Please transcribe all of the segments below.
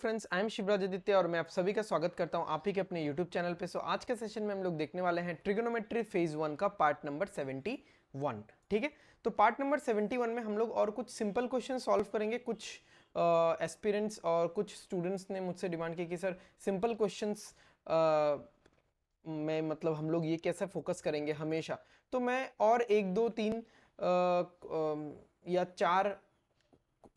Friends, I am Shivraj Aditya और मैं आप सभी का स्वागत करता हूं आप ही के अपने यूट्यूब चैनल पे। सो आज के सेशन में हम लोग देखने वाले हैं ट्रिगोनोमेट्री फेज 1 का पार्ट नंबर 71। ठीक है, तो पार्ट नंबर 71 में हम लोग और कुछ सिंपल क्वेश्चन सॉल्व करेंगे। कुछ एस्पिरेंट्स और कुछ स्टूडेंट्स ने मुझसे डिमांड की कि सर सिंपल क्वेश्चंस में मतलब हम लोग ये कैसे फोकस करेंगे हमेशा। तो मैं और एक दो तीन या चार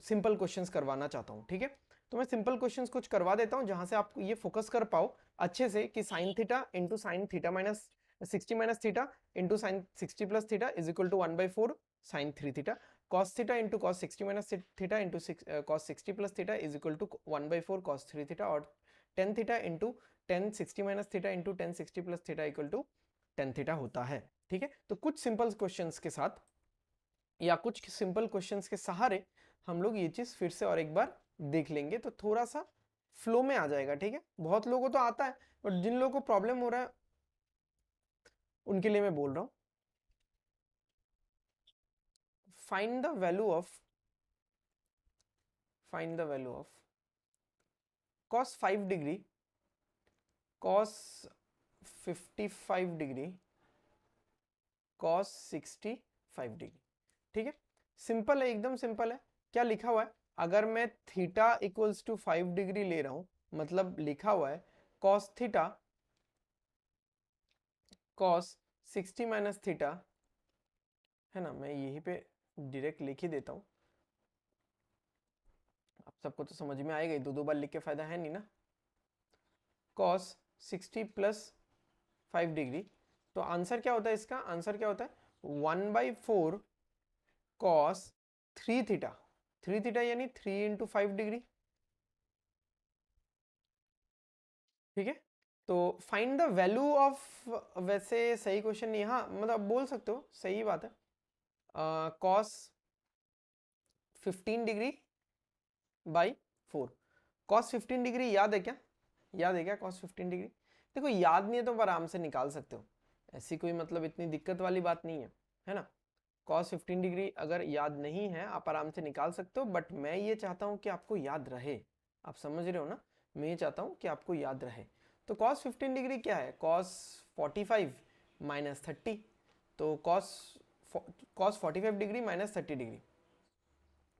सिंपल क्वेश्चंस करवाना चाहता हूँ। ठीक है, तो मैं सिंपल क्वेश्चंस कुछ करवा देता हूँ जहां से आप ये फोकस कर पाओ अच्छे से कि sine theta into sine theta minus 60 minus theta into sine 60 plus theta is equal to 1/4 sine 3 theta, cos theta into cos 60 minus theta into cos 60 plus theta is equal to 1/4 cos 3 theta, और tan theta into tan 60 minus theta into tan 60 plus theta equal to tan theta होता है। ठीक है, तो कुछ simple questions के साथ या कुछ सिंपल क्वेश्चंस के सहारे हम लोग ये चीज फिर से और एक बार देख लेंगे तो थोड़ा सा फ्लो में आ जाएगा। ठीक है, बहुत लोगों को तो आता है बट जिन लोगों को प्रॉब्लम हो रहा है उनके लिए मैं बोल रहा हूं। Find the value of cos 5 degree, cos 55 degree, cos 65 degree. ठीक है, सिंपल है, एकदम सिंपल है। क्या लिखा हुआ है, अगर मैं थीटा इक्वल्स टू 5 डिग्री ले रहा हूं, मतलब लिखा हुआ है cos theta cos 60 minus theta, है ना। मैं यहीं पे डायरेक्ट लिख ही देता हूं, आप सबको तो समझ में आएगा ही, दो दो बार लिख के फायदा है नहीं ना। cos 60 प्लस 5 डिग्री, तो आंसर क्या होता है, इसका आंसर क्या होता है 1/4 cos 3 थीटा। 3 थीटा यानी 3 इंटू 5 डिग्री। ठीक है, तो फाइंड द वैल्यू ऑफ, वैसे सही क्वेश्चन नहीं, हाँ मतलब बोल सकते हो, सही बात है। cos 15 degree by 4। cos 15 degree याद है क्या, याद है क्या cos 15 डिग्री? देखो याद नहीं है तो आराम से निकाल सकते हो, ऐसी कोई मतलब इतनी दिक्कत वाली बात नहीं है ना। cos 15 डिग्री अगर याद नहीं है आप आराम से निकाल सकते हो, बट मैं ये चाहता हूं कि आपको याद रहे। आप समझ रहे हो ना, मैं ये चाहता हूं कि आपको याद रहे। तो cos 15 डिग्री क्या है, cos 45 माइनस 30, तो cos 45 डिग्री माइनस 30 डिग्री।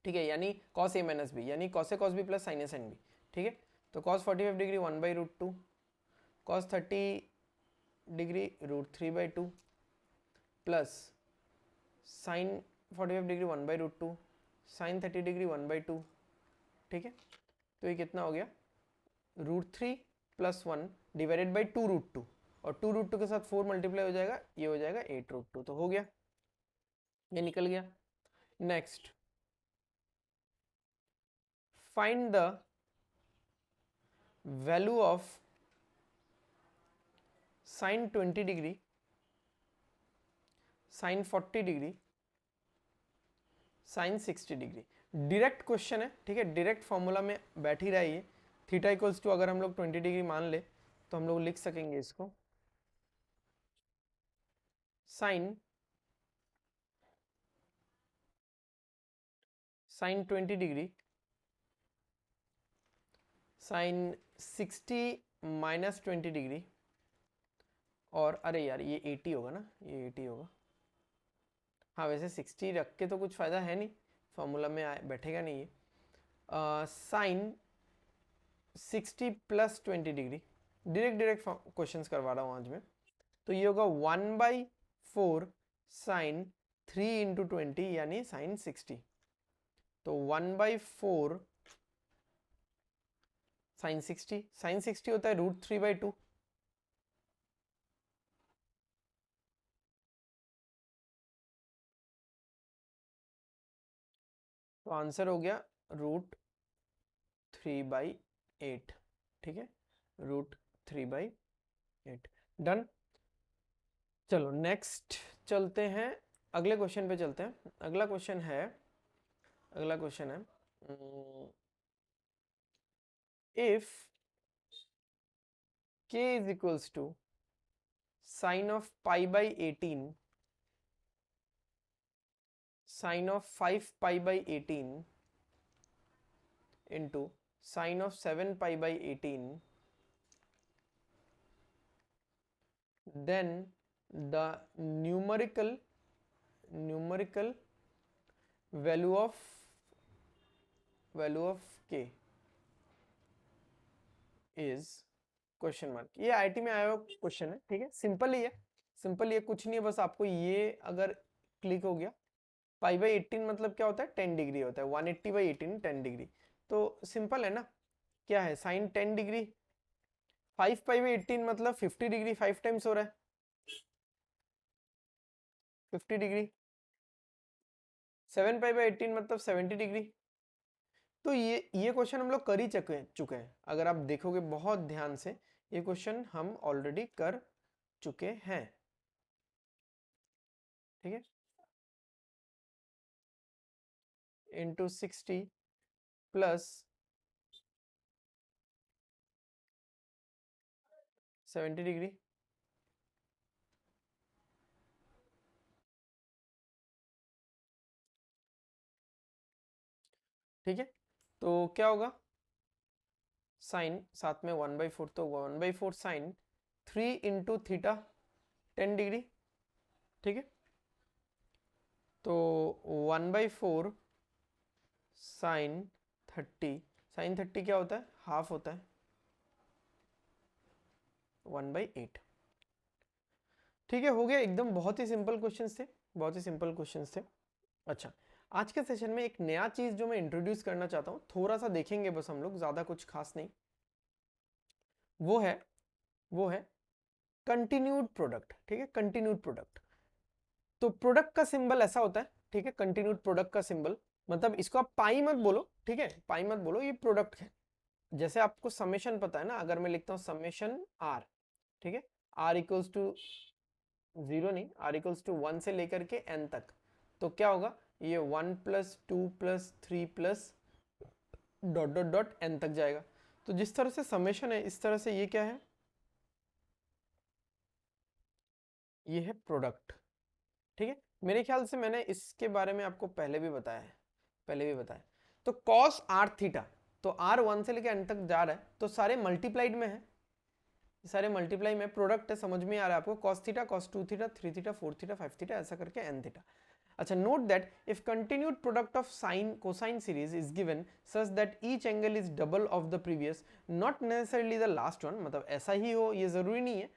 ठीक है, यानी cos a माइनस बी, यानी cos a cos b plus sin a sin b। ठीक है, तो cos 45 degree 1/√2, cos 30 degree √3/2 plus sin 45 degree 1/√2, sin 30 degree 1/2। ठीक है, तो ये कितना हो गया, √3 प्लस 1 डिवाइडेड बाई 2√2, और 2√2 के साथ 4 मल्टीप्लाई हो जाएगा, ये हो जाएगा 8√2, तो हो गया, ये निकल गया। Next, find the value of sine 20 degree, sine 40 degree, sine 60 degree. Direct question है, ठीक है, डायरेक्ट फॉर्मूला में बैठ ही रहा है ये। थीटा इक्वल्स टू अगर हम लोग 20 डिग्री मान ले तो हम लोग लिख सकेंगे इसको sine 20 degree sine 60 minus 20 degree, और अरे यार ये 80 होगा ना, ये 80 होगा। हाँ वैसे 60 रख के तो कुछ फायदा है नहीं, फॉर्मूला में बैठेगा नहीं ये। Sine 60 plus 20 degree, direct question करवा रहा हूँ आज मैं। तो ये होगा 1/4 साइन 3 इंटू 20 यानी साइन 60, तो 1/4 साइन 60, साइन 60 होता है √3/2। तो आंसर हो गया √3/8। ठीक है, √3/8। डन। चलो नेक्स्ट चलते हैं, अगले क्वेश्चन पे चलते हैं। अगला क्वेश्चन है if k is equals to sine of π/18 sine of 5π/18 into sine of 7 pi by 18, then the numerical value of k is question mark. ये आईटी में आया हुआ क्वेश्चन है, ठीक है, सिंपल ही है, सिंपल, ये कुछ नहीं है, बस आपको ये अगर क्लिक हो गया, पाई बाई 18 मतलब क्या होता है, 10 डिग्री होता है, 180 बाई 18 10 डिग्री, तो सिंपल है ना, क्या है साइन 10 डिग्री, 5 पाई बाई 18 मतलब 50 डिग्री, 5 टाइम्स हो रहा है 50 डिग्री, 7 पाई बाई 18 मतलब 70 डिग्री। तो ये क्वेश्चन हम लोग कर ही चुके हैं, अगर आप देखोगे बहुत ध्यान से, ये क्वेश्चन हम ऑलरेडी कर चुके हैं, ठीक है, इंटू 60 प्लस 70 डिग्री, ठीक है, तो क्या होगा, साइन साथ में 1/4, तो 1/4 साइन 3 इंटू थीटा 10 डिग्री, ठीक है, तो 1/4 साइन 30, साइन 30 क्या होता है, हाफ होता है 1/8, ठीक है, हो गया एकदम, बहुत ही सिंपल क्वेश्चंस थे, बहुत ही सिंपल क्वेश्चंस थे। अच्छा, आज के सेशन में एक नया चीज जो मैं इंट्रोड्यूस करना चाहता हूँ, थोड़ा सा देखेंगे बस हम लोग, ज्यादा कुछ खास नहीं, वो है कंटिन्यूड प्रोडक्ट, ठीक है, कंटिन्यूड प्रोडक्ट। तो प्रोडक्ट का सिंबल ऐसा होता है, ठीक है, कंटिन्यूड प्रोडक्ट का सिंबल, मतलब इसको आप पाई मत बोलो, ठीक है, पाई मत बोलो, ये प्रोडक्ट है, जैसे आपको समेशन पता है ना, अगर मैं लिखता हूँ समेशन आर, ठीक है, आर इक्वल्स टू 0 नहीं, आर इक्वल्स टू 1 से लेकर के एन तक, तो क्या होगा, ये 1 plus 2 plus 3 plus dot dot dot n तक जाएगा। तो जिस तरह से समेशन है, इस तरह से ये क्या है, ये है प्रोडक्ट, ठीक है, मेरे ख्याल से मैंने इसके बारे में आपको पहले भी बताया है, पहले भी बताया। तो कॉस आर थीटा, तो आर 1 से लेकर एन तक जा रहा है, तो सारे मल्टीप्लाइड में है, सारे मल्टीप्लाई में, प्रोडक्ट है, समझ में आ रहा है आपको, cos theta, cos 2 theta, 3 theta, 4 theta, 5 theta, ऐसा करके n थीटा। अच्छा, note that if continued product of sine cosine series is given such that each angle is double of the previous, not necessarily the last one, मतलब ऐसा ही हो ये जरूरी नहीं है,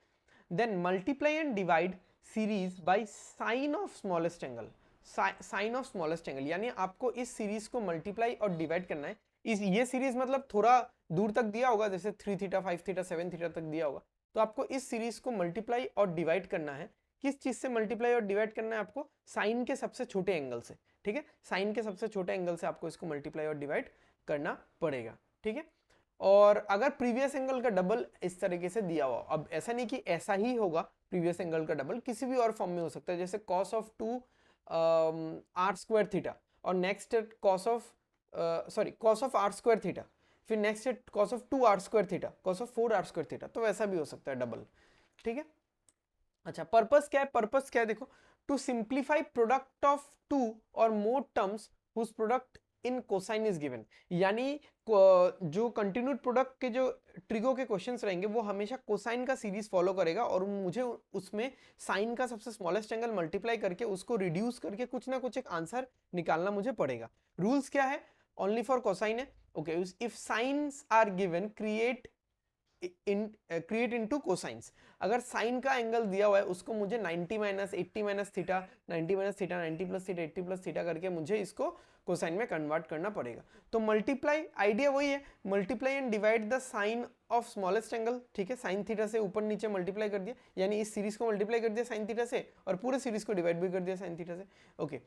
then multiply and divide series by sine of smallest angle, sine of smallest angle, यानी आपको इस सीरीज को मल्टीप्लाई और डिवाइड करना है, इस ये सीरीज मतलब थोड़ा दूर तक दिया होगा, जैसे 3 थीटा 5 थीटा 7 थीटा तक दिया होगा, तो आपको इस सीरीज को मल्टीप्लाई और डिवाइड करना है, किस चीज से मल्टीप्लाई और डिवाइड करना है आपको, साइन के सबसे छोटे एंगल से, ठीक है, साइन के सबसे छोटे एंगल से आपको इसको मल्टीप्लाई और डिवाइड करना पड़ेगा, ठीक है, और अगर प्रीवियस एंगल का डबल इस तरीके से दिया हुआ, अब ऐसा नहीं कि ऐसा ही होगा, प्रीवियस एंगल का डबल किसी भी और फॉर्म में हो सकता है, जैसे cos of 2 R square theta, और next cos of cos of R square theta, फिर नेक्स्ट है cos of 2 R square theta, cos of 4 R square theta, तो वैसा भी हो सकता है डबल, ठीक है। अच्छा, पर्पस क्या है, पर्पस क्या है, देखो, to simplify product of two or more terms whose product in cosine is given, यानी जो कंटिन्यूड प्रोडक्ट के जो ट्रिगो के क्वेश्चंस रहेंगे वो हमेशा कोसाइन का सीरीज फॉलो करेगा, और मुझे उसमें साइन का सबसे स्मॉलेस्ट एंगल मल्टीप्लाई करके उसको रिड्यूस करके कुछ ना कुछ एक आंसर निकालना मुझे पड़ेगा। रूल्स क्या है, ओनली फॉर कोसाइन है, okay, if sines are given create into cosines, अगर साइन का एंगल दिया हुआ है उसको मुझे 90 minus 80 minus theta, 90 minus theta, 90 plus theta, 80 plus theta करके मुझे इसको कोसाइन में कन्वर्ट करना पड़ेगा। तो मल्टीप्लाई, आइडिया वही है, multiply and divide the sine of smallest angle, ठीक है, साइन थीटा से ऊपर नीचे मल्टीप्लाई कर दिया, यानी इस सीरीज को मल्टीप्लाई कर दिया साइन थीटा से, और पूरे सीरीज को डिवाइड भी कर दिया साइन थीटा से, ओके,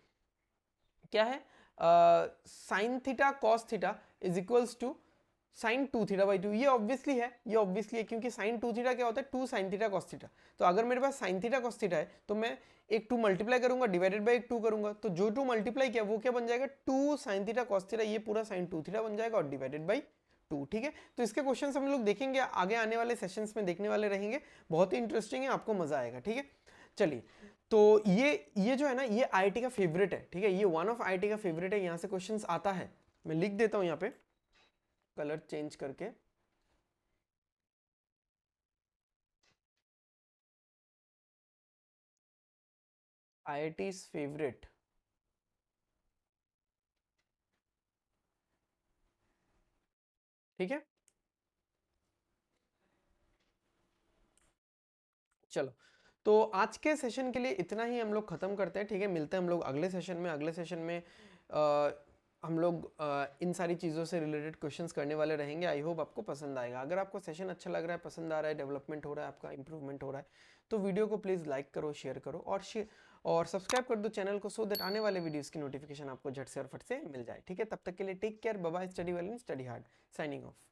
क्या है, sine theta cos theta is equals to sine 2 theta by 2, ये ऑब्वियसली है, ये ऑब्वियसली है, क्योंकि साइन 2 थीटा क्या होता है, 2 साइन थीटा कॉस थीटा, तो अगर मेरे पास साइन थीटा कॉस थीटा है तो मैं एक 2 मल्टीप्लाई करूंगा डिवाइडेड बाई एक 2 करूंगा, तो जो 2 मल्टीप्लाई किया वो क्या बन जाएगा, 2 साइन थीटा कॉस थीटा, ये पूरा साइन 2 थीटा बन जाएगा और डिवाइडेड बाई 2, ठीक है। तो इसके क्वेश्चन हम लोग देखेंगे आगे आने वाले सेशंस में, देखने वाले रहेंगे, बहुत ही इंटरेस्टिंग है, आपको मजा आएगा, ठीक है। चलिए, तो ये जो है ना, ये आईआईटी का फेवरेट है, ठीक है, ये वन ऑफ आईआईटी का फेवरेट है, यहाँ से क्वेश्चंस आता है, मैं लिख देता हूँ यहाँ पे, कलर चेंज करके। IIT's फेवरेट, ठीक है। चलो, तो आज के सेशन के लिए इतना ही हम लोग खत्म करते हैं, ठीक है। मिलते हैं हम लोग अगले सेशन में। अगले सेशन में हम लोग इन सारी चीज़ों से रिलेटेड क्वेश्चंस करने वाले रहेंगे। आई होप आपको पसंद आएगा। अगर आपको सेशन अच्छा लग रहा है, पसंद आ रहा है, डेवलपमेंट हो रहा है, आपका इंप्रूवमेंट हो रहा है, तो वीडियो को प्लीज़ लाइक करो, शेयर करो और सब्सक्राइब कर दो चैनल को, सो दैट आने वाले वीडियोस की नोटिफिकेशन आपको झट से और फट से मिल जाए, ठीक है। तब तक के लिए take care, bye bye, study well and study hard, signing of.